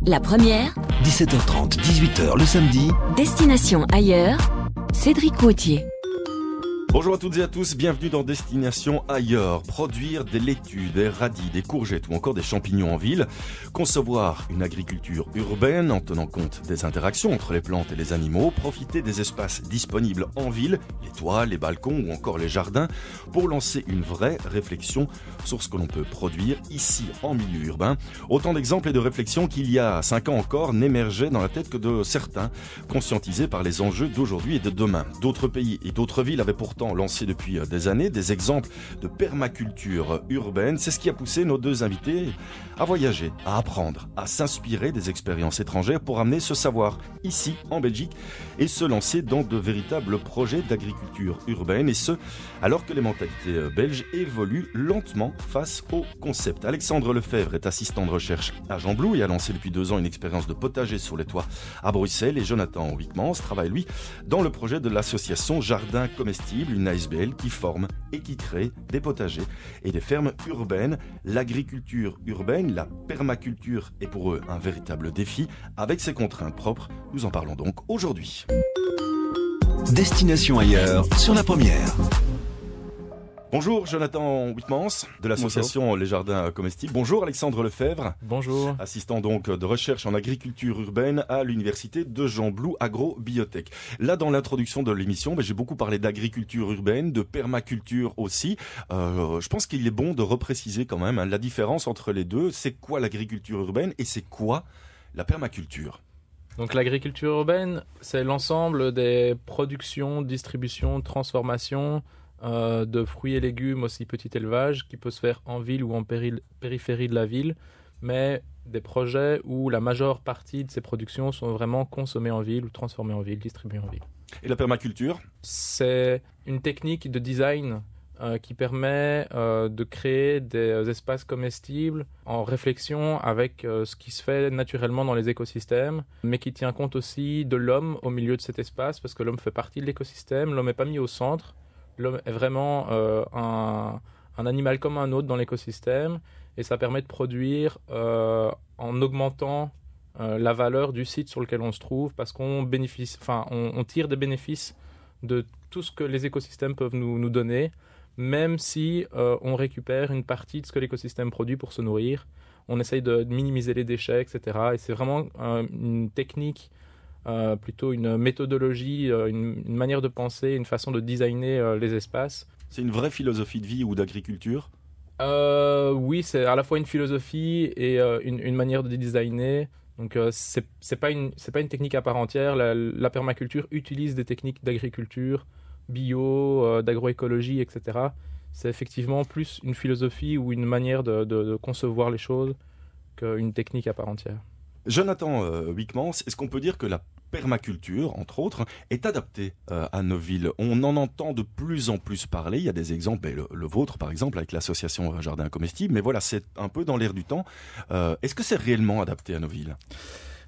La première, 17h30, 18h le samedi. destination ailleurs, Cédric Gauthier. Bonjour à toutes et à tous, bienvenue dans Destination Ailleurs. Produire des laitues, des radis, des courgettes ou encore des champignons en ville. Concevoir une agriculture urbaine en tenant compte des interactions entre les plantes et les animaux. Profiter des espaces disponibles en ville, les toits, les balcons ou encore les jardins, pour lancer une vraie réflexion sur ce que l'on peut produire ici en milieu urbain. Autant d'exemples et de réflexions qu'il y a 5 ans encore n'émergeaient dans la tête que de certains, conscientisés par les enjeux d'aujourd'hui et de demain. D'autres pays et d'autres villes avaient pourtant lancé depuis des années des exemples de permaculture urbaine. C'est ce qui a poussé nos deux invités à voyager, à apprendre, à s'inspirer des expériences étrangères pour amener ce savoir ici en Belgique et se lancer dans de véritables projets d'agriculture urbaine, et ce, alors que les mentalités belges évoluent lentement face au concept. Alexandre Lefebvre est assistant de recherche à Jean-Blou et a lancé depuis 2 ans une expérience de potager sur les toits à Bruxelles, et Jonathan Wickmans travaille lui dans le projet de l'association Jardin Comestible, une ASBL qui forme et qui crée des potagers et des fermes urbaines. L'agriculture urbaine, la permaculture est pour eux un véritable défi avec ses contraintes propres. Nous en parlons donc aujourd'hui. Destination ailleurs sur la première. Bonjour Jonathan Wickmans de l'association Les Jardins Comestibles. Bonjour Alexandre Lefebvre. Bonjour. Assistant donc de recherche en agriculture urbaine à l'université de Jean-Blou Agrobiotech. Là, dans l'introduction de l'émission, j'ai beaucoup parlé d'agriculture urbaine, de permaculture aussi. Je pense qu'il est bon de repréciser quand même la différence entre les deux. C'est quoi l'agriculture urbaine et c'est quoi la permaculture ? Donc l'agriculture urbaine, c'est l'ensemble des productions, distributions, transformations de fruits et légumes, aussi petit élevage, qui peut se faire en ville ou en périphérie de la ville, mais des projets où la majeure partie de ces productions sont vraiment consommées en ville ou transformées en ville, distribuées en ville. Et la permaculture ? C'est une technique de design qui permet de créer des espaces comestibles en réflexion avec ce qui se fait naturellement dans les écosystèmes, mais qui tient compte aussi de l'homme au milieu de cet espace, parce que l'homme fait partie de l'écosystème, l'homme n'est pas mis au centre. L'homme est vraiment un animal comme un autre dans l'écosystème, et ça permet de produire en augmentant la valeur du site sur lequel on se trouve, parce qu'on on tire des bénéfices de tout ce que les écosystèmes peuvent nous donner, même si on récupère une partie de ce que l'écosystème produit pour se nourrir. On essaye de minimiser les déchets, etc. Et c'est vraiment une technique, plutôt une méthodologie, une manière de penser, une façon de designer les espaces. C'est une vraie philosophie de vie ou d'agriculture ? Oui, c'est à la fois une philosophie et une manière de designer. Donc c'est pas une technique à part entière. La permaculture utilise des techniques d'agriculture bio, d'agroécologie, etc. C'est effectivement plus une philosophie ou une manière de concevoir les choses qu'une technique à part entière. Jonathan Wickmans, est-ce qu'on peut dire que la permaculture, entre autres, est adaptée à nos villes ? On en entend de plus en plus parler. Il y a des exemples, le vôtre par exemple, avec l'association Jardin Comestible. Mais voilà, c'est un peu dans l'air du temps. Est-ce que c'est réellement adapté à nos villes ?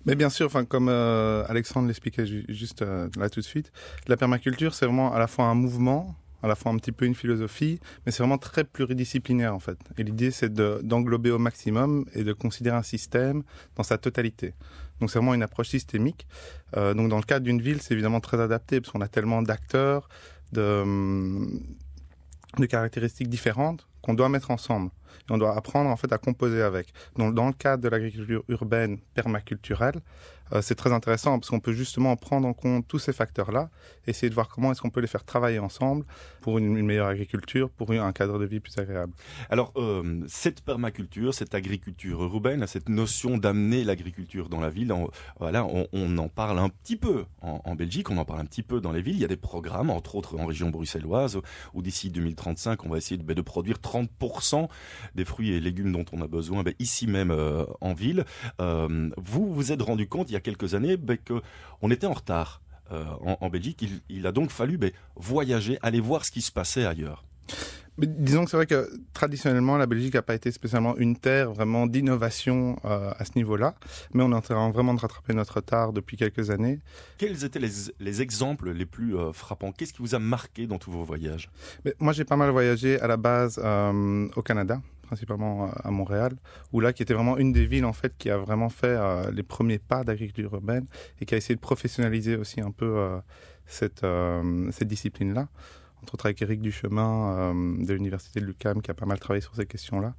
Mais bien sûr, comme Alexandre l'expliquait juste là tout de suite, la permaculture, c'est vraiment à la fois un mouvement, à la fois un petit peu une philosophie, mais c'est vraiment très pluridisciplinaire en fait. Et l'idée, c'est d'englober au maximum et de considérer un système dans sa totalité. Donc c'est vraiment une approche systémique. Donc dans le cadre d'une ville, c'est évidemment très adapté, parce qu'on a tellement d'acteurs, de caractéristiques différentes qu'on doit mettre ensemble. Et on doit apprendre en fait à composer avec. Donc dans le cadre de l'agriculture urbaine permaculturelle, c'est très intéressant parce qu'on peut justement prendre en compte tous ces facteurs-là, essayer de voir comment est-ce qu'on peut les faire travailler ensemble pour une meilleure agriculture, pour un cadre de vie plus agréable. Alors cette permaculture, cette agriculture urbaine, cette notion d'amener l'agriculture dans la ville, on en parle un petit peu en Belgique, on en parle un petit peu dans les villes. Il y a des programmes, entre autres en région bruxelloise, où d'ici 2035, on va essayer de produire 30% des fruits et légumes dont on a besoin ici même en ville. Vous vous êtes rendu compte il y a quelques années qu'on était en retard en Belgique. Il a donc fallu voyager, aller voir ce qui se passait ailleurs. Mais disons que c'est vrai que traditionnellement, la Belgique n'a pas été spécialement une terre vraiment d'innovation à ce niveau-là, mais on est en train vraiment de rattraper notre retard depuis quelques années. Quels étaient les exemples les plus frappants? Qu'est-ce qui vous a marqué dans tous vos voyages? Mais moi, j'ai pas mal voyagé à la base au Canada, principalement à Montréal, où là, qui était vraiment une des villes en fait qui a vraiment fait les premiers pas d'agriculture urbaine et qui a essayé de professionnaliser aussi un peu cette discipline-là. Entre autres avec Éric Duchemin de l'université de l'UQAM qui a pas mal travaillé sur ces questions-là.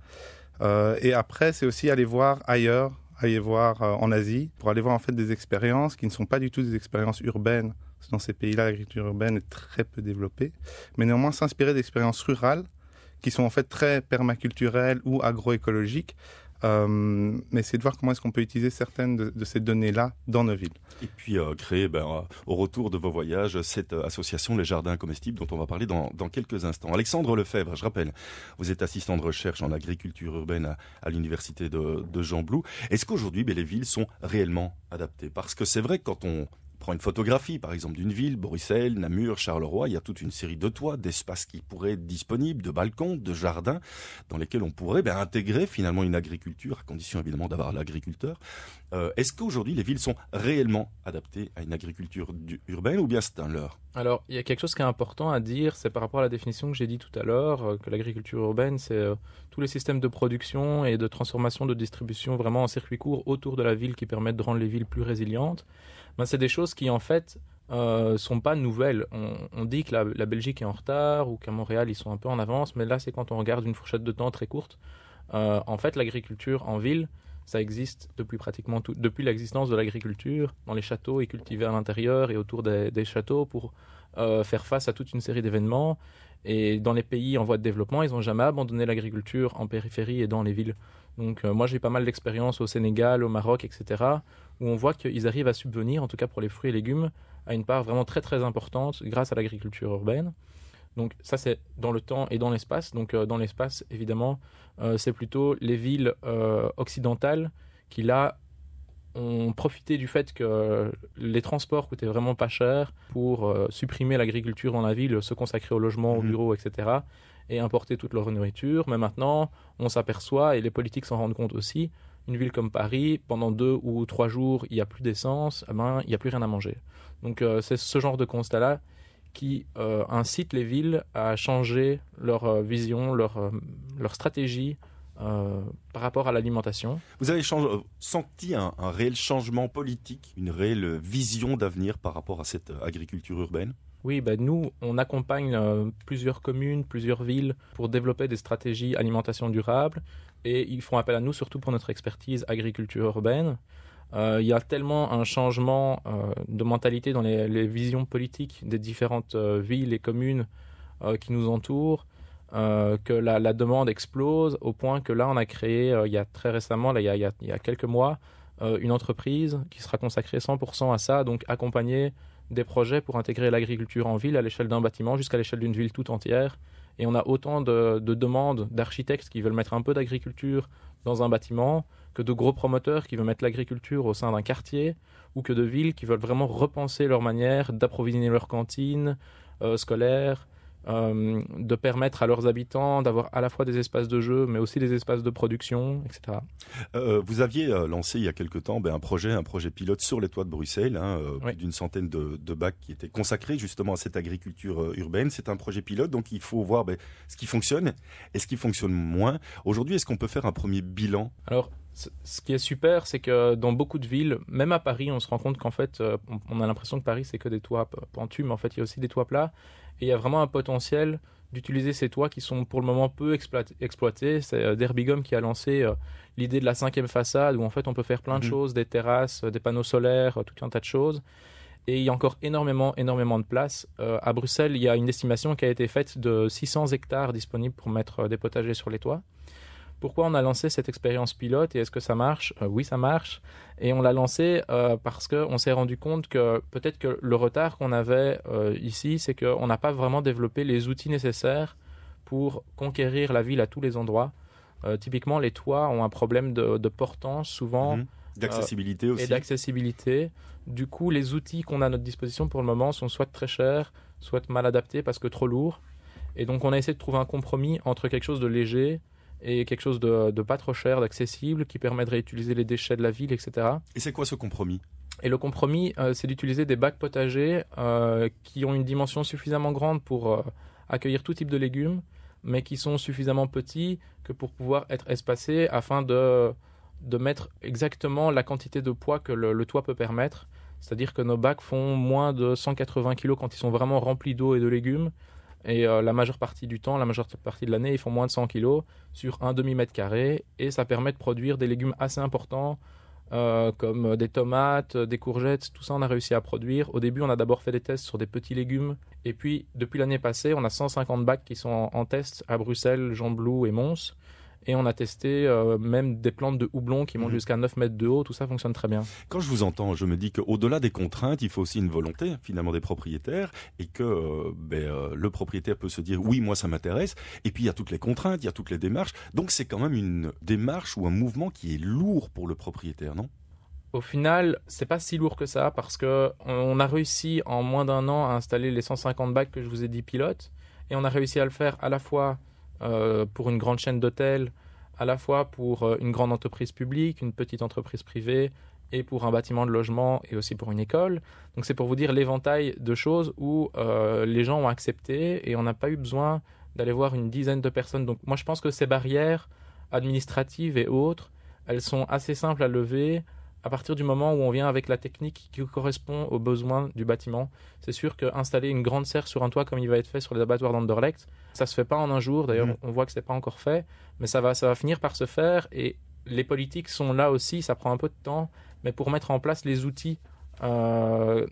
Et après, c'est aussi aller voir ailleurs, aller voir en Asie, pour aller voir en fait des expériences qui ne sont pas du tout des expériences urbaines. Dans ces pays-là, l'agriculture urbaine est très peu développée, mais néanmoins s'inspirer d'expériences rurales qui sont en fait très permaculturelles ou agroécologiques, mais c'est de voir comment est-ce qu'on peut utiliser certaines de ces données-là dans nos villes. Et puis créer, au retour de vos voyages, cette association Les Jardins Comestibles dont on va parler dans quelques instants. Alexandre Lefebvre, je rappelle, vous êtes assistant de recherche en agriculture urbaine à l'université de Gembloux. Est-ce qu'aujourd'hui, les villes sont réellement adaptées? Parce que c'est vrai que quand on prend une photographie, par exemple, d'une ville, Bruxelles, Namur, Charleroi, il y a toute une série de toits, d'espaces qui pourraient être disponibles, de balcons, de jardins, dans lesquels on pourrait intégrer finalement une agriculture, à condition évidemment d'avoir l'agriculteur. Est-ce qu'aujourd'hui, les villes sont réellement adaptées à une agriculture urbaine ou bien c'est un leurre? Alors, il y a quelque chose qui est important à dire, c'est par rapport à la définition que j'ai dit tout à l'heure, que l'agriculture urbaine, c'est tous les systèmes de production et de transformation, de distribution vraiment en circuit court autour de la ville qui permettent de rendre les villes plus résilientes. C'est des choses qui, en fait, sont pas nouvelles. On dit que la Belgique est en retard ou qu'à Montréal, ils sont un peu en avance, mais là, c'est quand on regarde une fourchette de temps très courte. En fait, l'agriculture en ville, ça existe depuis l'existence de l'agriculture. Dans les châteaux et cultivés à l'intérieur et autour des châteaux pour faire face à toute une série d'événements. Et dans les pays en voie de développement, ils n'ont jamais abandonné l'agriculture en périphérie et dans les villes. Donc moi, j'ai pas mal d'expérience au Sénégal, au Maroc, etc., où on voit qu'ils arrivent à subvenir, en tout cas pour les fruits et légumes, à une part vraiment très très importante grâce à l'agriculture urbaine. Donc ça, c'est dans le temps et dans l'espace. Donc dans l'espace, évidemment, c'est plutôt les villes occidentales qui, là, ont profité du fait que les transports coûtaient vraiment pas cher pour supprimer l'agriculture dans la ville, se consacrer au logement, au bureau, etc., et importer toute leur nourriture. Mais maintenant, on s'aperçoit, et les politiques s'en rendent compte aussi, une ville comme Paris, pendant 2 ou 3 jours, il n'y a plus d'essence, il n'y a plus rien à manger. Donc c'est ce genre de constat-là qui incite les villes à changer leur vision, leur stratégie par rapport à l'alimentation. Vous avez senti un réel changement politique, une réelle vision d'avenir par rapport à cette agriculture urbaine? Oui, nous, on accompagne plusieurs communes, plusieurs villes pour développer des stratégies alimentation durable et ils font appel à nous surtout pour notre expertise agriculture urbaine. Il y a tellement un changement de mentalité dans les visions politiques des différentes villes et communes qui nous entourent que la demande explose au point que là, on a créé, il y a très récemment, là, il y a quelques mois, une entreprise qui sera consacrée 100% à ça, donc accompagner des projets pour intégrer l'agriculture en ville à l'échelle d'un bâtiment jusqu'à l'échelle d'une ville tout entière. Et on a autant de demandes d'architectes qui veulent mettre un peu d'agriculture dans un bâtiment que de gros promoteurs qui veulent mettre l'agriculture au sein d'un quartier ou que de villes qui veulent vraiment repenser leur manière d'approvisionner leurs cantines scolaires, de permettre à leurs habitants d'avoir à la fois des espaces de jeu mais aussi des espaces de production, etc. Vous aviez lancé il y a quelque temps un projet pilote sur les toits de Bruxelles, Oui. plus d'une centaine de bacs qui étaient consacrés justement à cette agriculture urbaine. C'est un projet pilote, donc il faut voir ce qui fonctionne et ce qui fonctionne moins. Aujourd'hui, est-ce qu'on peut faire un premier bilan? Alors, ce qui est super, c'est que dans beaucoup de villes, même à Paris, on se rend compte qu'en fait, on a l'impression que Paris, c'est que des toits pentus, mais en fait, il y a aussi des toits plats. Et il y a vraiment un potentiel d'utiliser ces toits qui sont pour le moment peu exploités. C'est Derbigum qui a lancé l'idée de la 5e façade, où en fait, on peut faire plein de choses, des terrasses, des panneaux solaires, tout un tas de choses. Et il y a encore énormément de place. À Bruxelles, il y a une estimation qui a été faite de 600 hectares disponibles pour mettre des potagers sur les toits. Pourquoi on a lancé cette expérience pilote et est-ce que ça marche? Oui, ça marche. Et on l'a lancé parce qu'on s'est rendu compte que peut-être que le retard qu'on avait ici, c'est qu'on n'a pas vraiment développé les outils nécessaires pour conquérir la ville à tous les endroits. Typiquement, les toits ont un problème de portance souvent. D'accessibilité aussi. Et d'accessibilité. Du coup, les outils qu'on a à notre disposition pour le moment sont soit très chers, soit mal adaptés parce que trop lourds. Et donc on a essayé de trouver un compromis entre quelque chose de léger et quelque chose de pas trop cher, d'accessible, qui permet de réutiliser les déchets de la ville, etc. Et c'est quoi ce compromis ? Et le compromis, c'est d'utiliser des bacs potagers qui ont une dimension suffisamment grande pour accueillir tout type de légumes, mais qui sont suffisamment petits que pour pouvoir être espacés afin de mettre exactement la quantité de poids que le toit peut permettre. C'est-à-dire que nos bacs font moins de 180 kg quand ils sont vraiment remplis d'eau et de légumes. Et la majeure partie du temps, la majeure partie de l'année, ils font moins de 100 kg sur un demi-mètre carré. Et ça permet de produire des légumes assez importants, comme des tomates, des courgettes. Tout ça, on a réussi à produire. Au début, on a d'abord fait des tests sur des petits légumes. Et puis, depuis l'année passée, on a 150 bacs qui sont en test à Bruxelles, Gembloux et Mons. Et on a testé même des plantes de houblon qui montent jusqu'à 9 mètres de haut. Tout ça fonctionne très bien. Quand je vous entends, je me dis qu'au-delà des contraintes, il faut aussi une volonté finalement des propriétaires et que le propriétaire peut se dire oui, moi ça m'intéresse. Et puis il y a toutes les contraintes, il y a toutes les démarches. Donc c'est quand même une démarche ou un mouvement qui est lourd pour le propriétaire, non ? Au final, c'est pas si lourd que ça parce que on a réussi en moins d'un an à installer les 150 bacs que je vous ai dit pilotes. Et on a réussi à le faire à la fois pour une grande chaîne d'hôtels, à la fois pour une grande entreprise publique, une petite entreprise privée et pour un bâtiment de logement et aussi pour une école. Donc c'est pour vous dire l'éventail de choses où les gens ont accepté et on n'a pas eu besoin d'aller voir une dizaine de personnes. Donc moi je pense que ces barrières administratives et autres, elles sont assez simples à lever à partir du moment où on vient avec la technique qui correspond aux besoins du bâtiment. C'est sûr qu'installer une grande serre sur un toit comme il va être fait sur les abattoirs d'Anderlecht, ça se fait pas en un jour. D'ailleurs, on voit que c'est pas encore fait, mais ça va finir par se faire. Et les politiques sont là aussi, ça prend un peu de temps, mais pour mettre en place les outils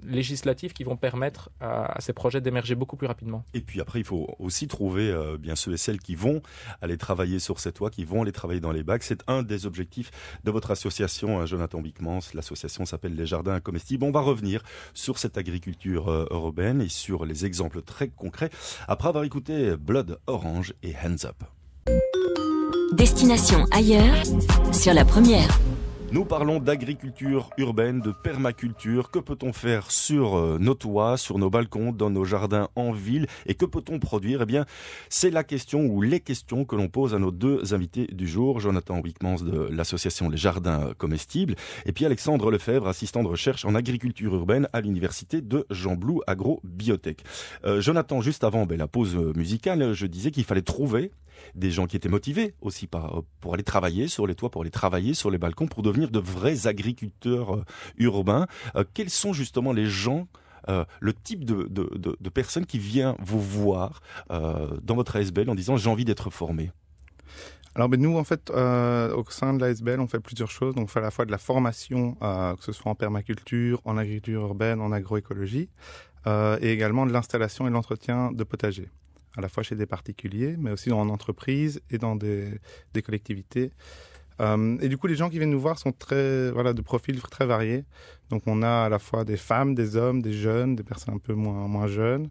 législatifs qui vont permettre à ces projets d'émerger beaucoup plus rapidement. Et puis après, il faut aussi trouver bien ceux et celles qui vont aller travailler sur ces toits, qui vont aller travailler dans les bacs. C'est un des objectifs de votre association, Jonathan Wickmans. L'association s'appelle Les Jardins Comestibles. On va revenir sur cette agriculture urbaine et sur les exemples très concrets après avoir écouté Blood Orange et Hands Up. Destination ailleurs sur la première. Nous parlons d'agriculture urbaine, de permaculture. Que peut-on faire sur nos toits, sur nos balcons, dans nos jardins en ville ? Et que peut-on produire ? Eh bien, c'est la question ou les questions que l'on pose à nos deux invités du jour. Jonathan Wickmans de l'association Les Jardins Comestibles et puis Alexandre Lefebvre, assistant de recherche en agriculture urbaine à l'université de Gembloux Agrobiotech. Jonathan, juste avant la pause musicale, je disais qu'il fallait trouver des gens qui étaient motivés aussi pour aller travailler sur les toits, pour aller travailler sur les balcons, pour devenir de vrais agriculteurs urbains. Quels sont justement les gens, le type de personnes qui vient vous voir dans votre ASBL en disant « j'ai envie d'être formé » ? Alors nous, en fait, au sein de l'ASBL, on fait plusieurs choses. Donc on fait à la fois de la formation, que ce soit en permaculture, en agriculture urbaine, en agroécologie, et également de l'installation et de l'entretien de potagers, à la fois chez des particuliers, mais aussi en entreprise et dans des collectivités. Et du coup, les gens qui viennent nous voir sont de profils très variés. Donc, on a à la fois des femmes, des hommes, des jeunes, des personnes un peu moins jeunes.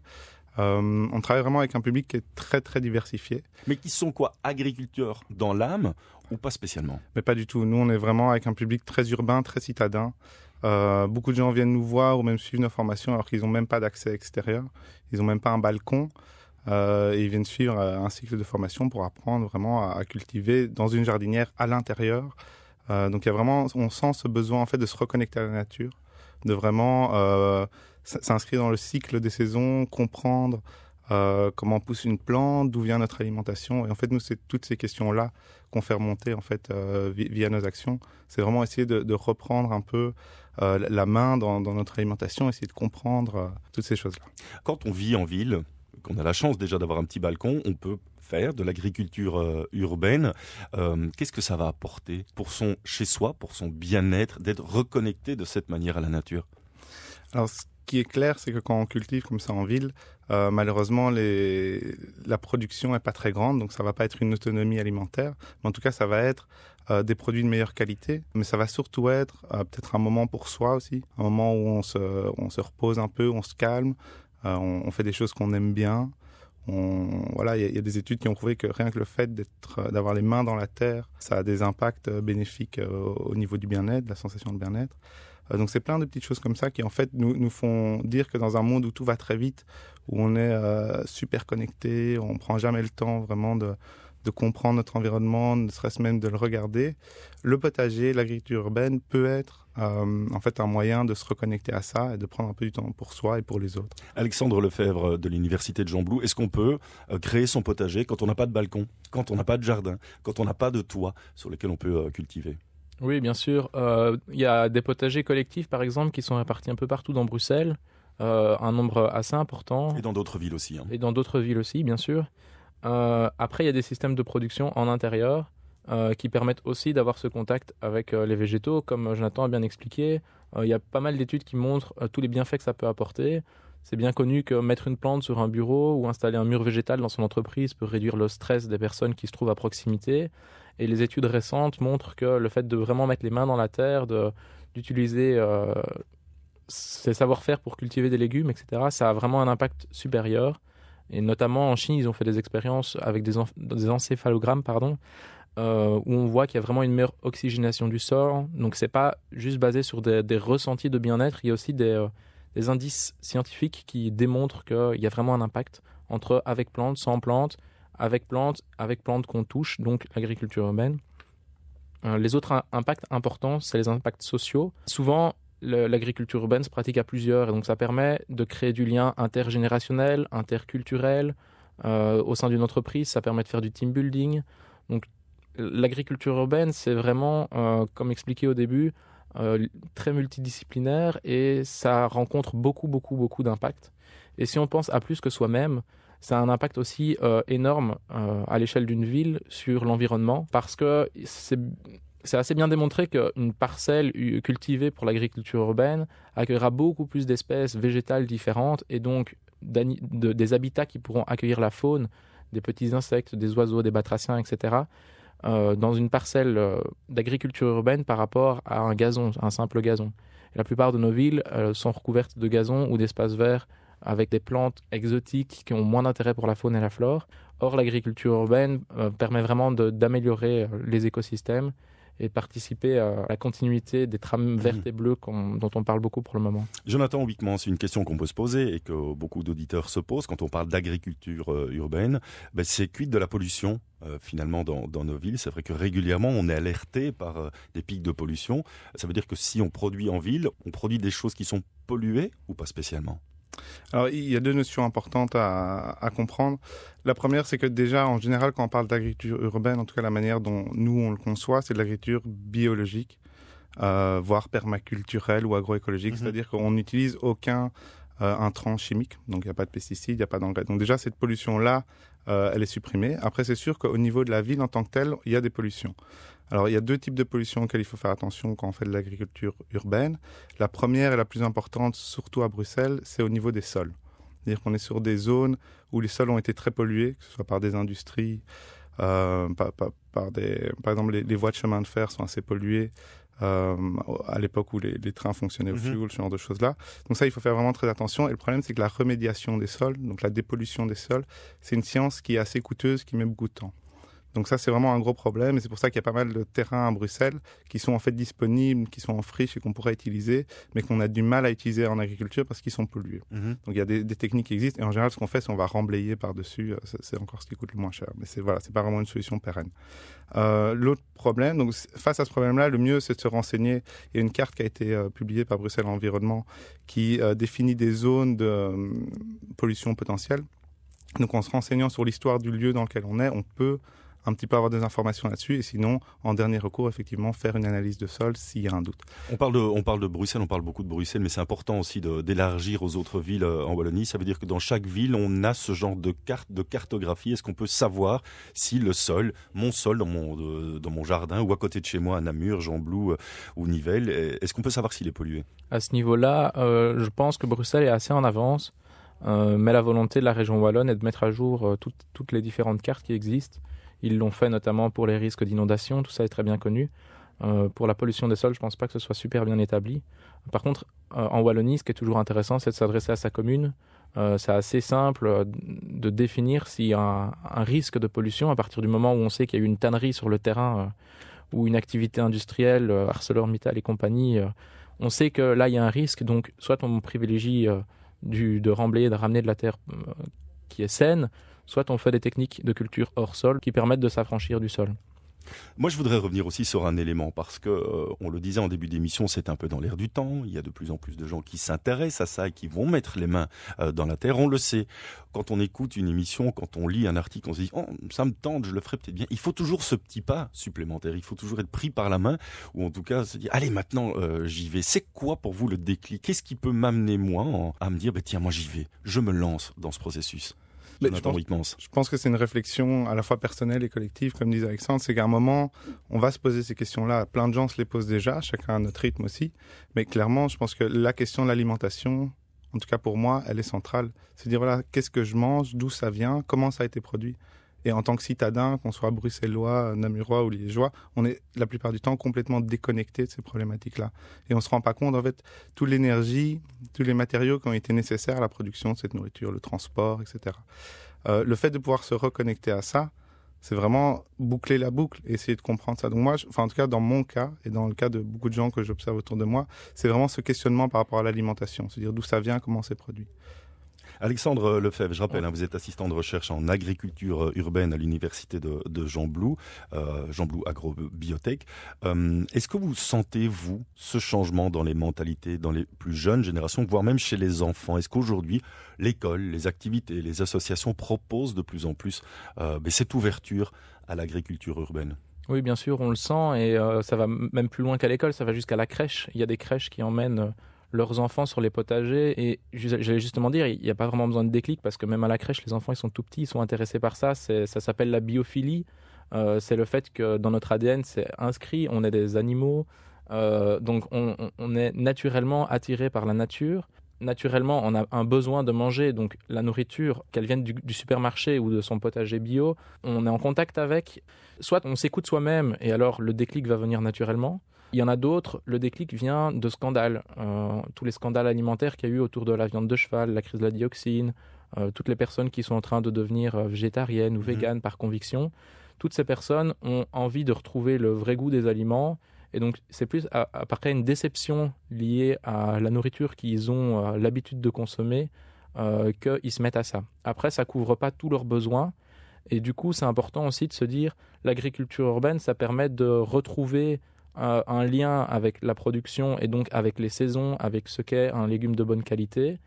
On travaille vraiment avec un public qui est très, très diversifié. Mais qui sont quoi ? Agriculteurs dans l'âme ou pas spécialement ? Mais pas du tout. Nous, on est vraiment avec un public très urbain, très citadin. Beaucoup de gens viennent nous voir ou même suivre nos formations alors qu'ils n'ont même pas d'accès extérieur. Ils n'ont même pas un balcon. Et ils viennent suivre un cycle de formation pour apprendre vraiment à cultiver dans une jardinière à l'intérieur. Donc il y a vraiment, on sent ce besoin en fait de se reconnecter à la nature, de vraiment s'inscrire dans le cycle des saisons, comprendre comment pousse une plante, d'où vient notre alimentation. Et en fait, nous, c'est toutes ces questions-là qu'on fait remonter en fait via nos actions. C'est vraiment essayer de reprendre un peu la main dans notre alimentation, essayer de comprendre toutes ces choses-là. Quand on vit en ville, qu'on a la chance déjà d'avoir un petit balcon, on peut faire de l'agriculture urbaine. Qu'est-ce que ça va apporter pour son chez-soi, pour son bien-être, d'être reconnecté de cette manière à la nature ? Alors, ce qui est clair, c'est que quand on cultive comme ça en ville, malheureusement, la production n'est pas très grande, donc ça ne va pas être une autonomie alimentaire. Mais en tout cas, ça va être des produits de meilleure qualité, mais ça va surtout être peut-être un moment pour soi aussi, un moment où on se repose un peu, on se calme, on fait des choses qu'on aime bien. Voilà, il y a des études qui ont prouvé que rien que le fait d'avoir les mains dans la terre, ça a des impacts bénéfiques au niveau du bien-être, de la sensation de bien-être. Donc c'est plein de petites choses comme ça qui en fait nous font dire que dans un monde où tout va très vite, où on est super connecté, on prend jamais le temps vraiment de comprendre notre environnement, ne serait-ce même de le regarder, le potager, l'agriculture urbaine peut être en fait un moyen de se reconnecter à ça et de prendre un peu du temps pour soi et pour les autres. Alexandre Lefebvre de l'Université de Gembloux, est-ce qu'on peut créer son potager quand on n'a pas de balcon, quand on n'a pas de jardin, quand on n'a pas de toit sur lequel on peut cultiver ? Oui, bien sûr. Il y a des potagers collectifs, par exemple, qui sont répartis un peu partout dans Bruxelles, un nombre assez important. Et dans d'autres villes aussi. Et dans d'autres villes aussi, bien sûr. Après, il y a des systèmes de production en intérieur qui permettent aussi d'avoir ce contact avec les végétaux. Comme Jonathan a bien expliqué, il y a pas mal d'études qui montrent tous les bienfaits que ça peut apporter. C'est bien connu que mettre une plante sur un bureau ou installer un mur végétal dans son entreprise peut réduire le stress des personnes qui se trouvent à proximité. Et les études récentes montrent que le fait de vraiment mettre les mains dans la terre, d'utiliser ses savoir-faire pour cultiver des légumes, etc., ça a vraiment un impact supérieur. Et notamment en Chine, ils ont fait des expériences avec des encéphalogrammes, où on voit qu'il y a vraiment une meilleure oxygénation du sol. Donc c'est pas juste basé sur des ressentis de bien-être, il y a aussi des indices scientifiques qui démontrent qu'il y a vraiment un impact entre avec plantes, sans plantes, avec plantes qu'on touche, donc l'agriculture urbaine. Les autres impacts importants, c'est les impacts sociaux. Souvent, l'agriculture urbaine se pratique à plusieurs, et donc ça permet de créer du lien intergénérationnel, interculturel. Au sein d'une entreprise, ça permet de faire du team building. Donc l'agriculture urbaine, c'est vraiment, comme expliqué au début, très multidisciplinaire, et ça rencontre beaucoup d'impacts. Et si on pense à plus que soi-même, ça a un impact aussi énorme à l'échelle d'une ville sur l'environnement, parce que c'est assez bien démontré qu'une parcelle cultivée pour l'agriculture urbaine accueillera beaucoup plus d'espèces végétales différentes, et donc des habitats qui pourront accueillir la faune, des petits insectes, des oiseaux, des batraciens, etc., dans une parcelle d'agriculture urbaine par rapport à un simple gazon. Et la plupart de nos villes sont recouvertes de gazon ou d'espaces verts avec des plantes exotiques qui ont moins d'intérêt pour la faune et la flore. Or, l'agriculture urbaine permet vraiment d'améliorer les écosystèmes et de participer à la continuité des trames vertes et bleues dont on parle beaucoup pour le moment. Jonathan Wickman, c'est une question qu'on peut se poser et que beaucoup d'auditeurs se posent quand on parle d'agriculture urbaine. C'est quid de la pollution finalement dans nos villes. C'est vrai que régulièrement on est alerté par des pics de pollution. Ça veut dire que si on produit en ville, on produit des choses qui sont polluées ou pas spécialement ? Alors, il y a deux notions importantes à comprendre. La première, c'est que déjà, en général, quand on parle d'agriculture urbaine, en tout cas la manière dont nous, on le conçoit, c'est de l'agriculture biologique, voire permaculturelle ou agroécologique. C'est-à-dire qu'on n'utilise aucun intrant chimique, donc il n'y a pas de pesticides, il n'y a pas d'engrais. Donc déjà, cette pollution-là, elle est supprimée. Après, c'est sûr qu'au niveau de la ville en tant que telle, il y a des pollutions. Alors, il y a deux types de pollutions auxquelles il faut faire attention quand on fait de l'agriculture urbaine. La première et la plus importante, surtout à Bruxelles, c'est au niveau des sols. C'est-à-dire qu'on est sur des zones où les sols ont été très pollués, que ce soit par des industries, par exemple, les voies de chemin de fer sont assez polluées à l'époque où les trains fonctionnaient au fioul, ce genre de choses-là. Donc ça, il faut faire vraiment très attention. Et le problème, c'est que la remédiation des sols, donc la dépollution des sols, c'est une science qui est assez coûteuse, qui met beaucoup de temps. Donc ça, c'est vraiment un gros problème, et c'est pour ça qu'il y a pas mal de terrains à Bruxelles qui sont en fait disponibles, qui sont en friche et qu'on pourrait utiliser, mais qu'on a du mal à utiliser en agriculture parce qu'ils sont pollués. Donc il y a des techniques qui existent, et en général, ce qu'on fait, c'est on va remblayer par-dessus, c'est encore ce qui coûte le moins cher, mais c'est pas vraiment une solution pérenne. L'autre problème, donc face à ce problème-là, le mieux, c'est de se renseigner. Il y a une carte qui a été publiée par Bruxelles Environnement qui définit des zones de pollution potentielle. Donc en se renseignant sur l'histoire du lieu dans lequel on est, on peut un petit peu avoir des informations là-dessus, et sinon, en dernier recours, effectivement, faire une analyse de sol s'il y a un doute. On parle de Bruxelles, on parle beaucoup de Bruxelles, mais c'est important aussi d'élargir aux autres villes en Wallonie. Ça veut dire que dans chaque ville, on a ce genre de carte, de cartographie. Est-ce qu'on peut savoir si le sol, mon sol dans mon jardin, ou à côté de chez moi, à Namur, Gembloux ou Nivelles, est-ce qu'on peut savoir s'il est pollué ? À ce niveau-là, je pense que Bruxelles est assez en avance, mais la volonté de la région wallonne est de mettre à jour toutes les différentes cartes qui existent. Ils l'ont fait notamment pour les risques d'inondation, tout ça est très bien connu. Pour la pollution des sols, je ne pense pas que ce soit super bien établi. Par contre, en Wallonie, ce qui est toujours intéressant, c'est de s'adresser à sa commune. C'est assez simple de définir s'il y a un risque de pollution à partir du moment où on sait qu'il y a eu une tannerie sur le terrain ou une activité industrielle, ArcelorMittal et compagnie. on sait que là, il y a un risque, donc soit on privilégie de remblayer, de ramener de la terre qui est saine, soit on fait des techniques de culture hors sol qui permettent de s'affranchir du sol. Moi, je voudrais revenir aussi sur un élément parce que, on le disait en début d'émission, c'est un peu dans l'air du temps. Il y a de plus en plus de gens qui s'intéressent à ça et qui vont mettre les mains dans la terre. On le sait. Quand on écoute une émission, quand on lit un article, on se dit « Oh, ça me tente, je le ferai peut-être bien ». Il faut toujours ce petit pas supplémentaire. Il faut toujours être pris par la main ou en tout cas se dire « Allez, maintenant, j'y vais ». C'est quoi pour vous le déclic ? Qu'est-ce qui peut m'amener, moi, à me dire « Tiens, moi, j'y vais. Je me lance dans ce processus ». Je pense que c'est une réflexion à la fois personnelle et collective, comme disait Alexandre. C'est qu'à un moment, on va se poser ces questions-là. Plein de gens se les posent déjà, chacun à notre rythme aussi. Mais clairement, je pense que la question de l'alimentation, en tout cas pour moi, elle est centrale. C'est dire, voilà, qu'est-ce que je mange, d'où ça vient, comment ça a été produit. Et en tant que citadin, qu'on soit bruxellois, namurois ou liégeois, on est la plupart du temps complètement déconnecté de ces problématiques-là. Et on ne se rend pas compte, en fait, toute l'énergie, tous les matériaux qui ont été nécessaires à la production de cette nourriture, le transport, etc. Le fait de pouvoir se reconnecter à ça, c'est vraiment boucler la boucle et essayer de comprendre ça. Donc moi, en tout cas, dans mon cas et dans le cas de beaucoup de gens que j'observe autour de moi, c'est vraiment ce questionnement par rapport à l'alimentation. C'est-à-dire d'où ça vient, comment c'est produit. Alexandre Lefebvre, je rappelle, vous êtes assistant de recherche en agriculture urbaine à l'université de Gembloux, Gembloux Agrobiotech. Est-ce que vous sentez, vous, ce changement dans les mentalités, dans les plus jeunes générations, voire même chez les enfants ? Est-ce qu'aujourd'hui, l'école, les activités, les associations proposent de plus en plus cette ouverture à l'agriculture urbaine ? Oui, bien sûr, on le sent et ça va même plus loin qu'à l'école, ça va jusqu'à la crèche. Il y a des crèches qui emmènent leurs enfants sur les potagers et j'allais justement dire, il n'y a pas vraiment besoin de déclic parce que même à la crèche, les enfants ils sont tout petits, ils sont intéressés par ça. Ça s'appelle la biophilie. C'est le fait que dans notre ADN, c'est inscrit, on est des animaux, donc on est naturellement attiré par la nature. Naturellement, on a un besoin de manger, donc la nourriture, qu'elle vienne du supermarché ou de son potager bio, on est en contact avec. Soit on s'écoute soi-même et alors le déclic va venir naturellement. Il y en a d'autres, le déclic vient de scandales. Tous les scandales alimentaires qu'il y a eu autour de la viande de cheval, la crise de la dioxine, toutes les personnes qui sont en train de devenir végétariennes ou véganes par conviction. Toutes ces personnes ont envie de retrouver le vrai goût des aliments. Et donc, c'est plus après une déception liée à la nourriture qu'ils ont l'habitude de consommer qu'ils se mettent à ça. Après, ça ne couvre pas tous leurs besoins. Et du coup, c'est important aussi de se dire, l'agriculture urbaine, ça permet de retrouver un lien avec la production et donc avec les saisons, avec ce qu'est un légume de bonne qualité.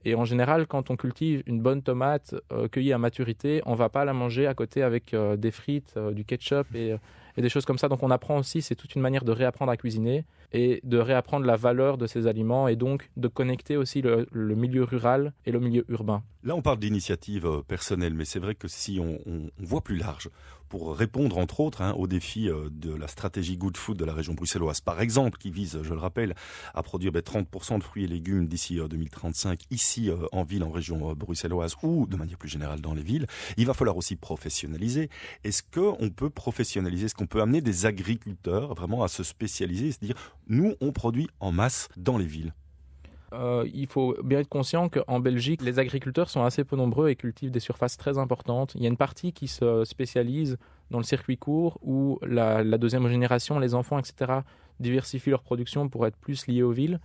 Et en général, quand on cultive une bonne tomate cueillie à maturité, on ne va pas la manger à côté avec des frites, du ketchup et des choses comme ça. Donc on apprend aussi, c'est toute une manière de réapprendre à cuisiner et de réapprendre la valeur de ces aliments et donc de connecter aussi le milieu rural et le milieu urbain. Là, on parle d'initiative personnelle, mais c'est vrai que si on voit plus large, pour répondre entre autres aux défis de la stratégie Good Food de la région bruxelloise, par exemple, qui vise, je le rappelle, à produire 30% de fruits et légumes d'ici 2035, ici en ville, en région bruxelloise ou de manière plus générale dans les villes, il va falloir aussi professionnaliser. Est-ce qu'on peut professionnaliser, est-ce qu'on peut amener des agriculteurs vraiment à se spécialiser et se dire, nous, on produit en masse dans les villes ? Il faut bien être conscient qu'en Belgique, les agriculteurs sont assez peu nombreux et cultivent des surfaces très importantes. Il y a une partie qui se spécialise dans le circuit court où la deuxième génération, les enfants, etc., diversifient leur production pour être plus liés aux villes.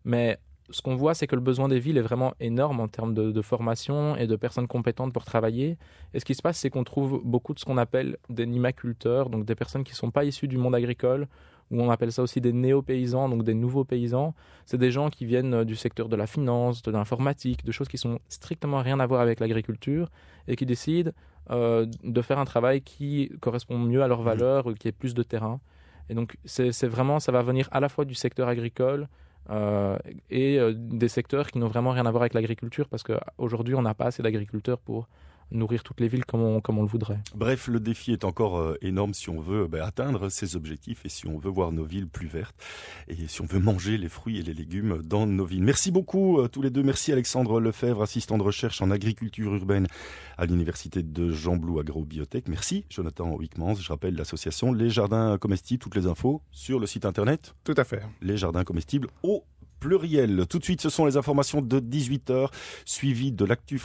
Mais ce qu'on voit, c'est que le besoin des villes est vraiment énorme en termes de formation et de personnes compétentes pour travailler. Et ce qui se passe, c'est qu'on trouve beaucoup de ce qu'on appelle des nimaculteurs, donc des personnes qui ne sont pas issues du monde agricole, ou on appelle ça aussi des néo-paysans, donc des nouveaux paysans. C'est des gens qui viennent du secteur de la finance, de l'informatique, de choses qui sont strictement rien à voir avec l'agriculture et qui décident de faire un travail qui correspond mieux à leurs valeurs, qui ait plus de terrain. Et donc c'est vraiment, ça va venir à la fois du secteur agricole et des secteurs qui n'ont vraiment rien à voir avec l'agriculture parce qu'aujourd'hui on n'a pas assez d'agriculteurs pour nourrir toutes les villes comme on le voudrait. Bref, le défi est encore énorme si on veut atteindre ces objectifs et si on veut voir nos villes plus vertes et si on veut manger les fruits et les légumes dans nos villes. Merci beaucoup tous les deux. Merci Alexandre Lefebvre, assistant de recherche en agriculture urbaine à l'université de Gembloux Agrobiotech. Merci Jonathan Wickmans. Je rappelle l'association Les Jardins Comestibles. Toutes les infos sur le site internet. Tout à fait. Les Jardins Comestibles au pluriel. Tout de suite, ce sont les informations de 18h suivies de l'actu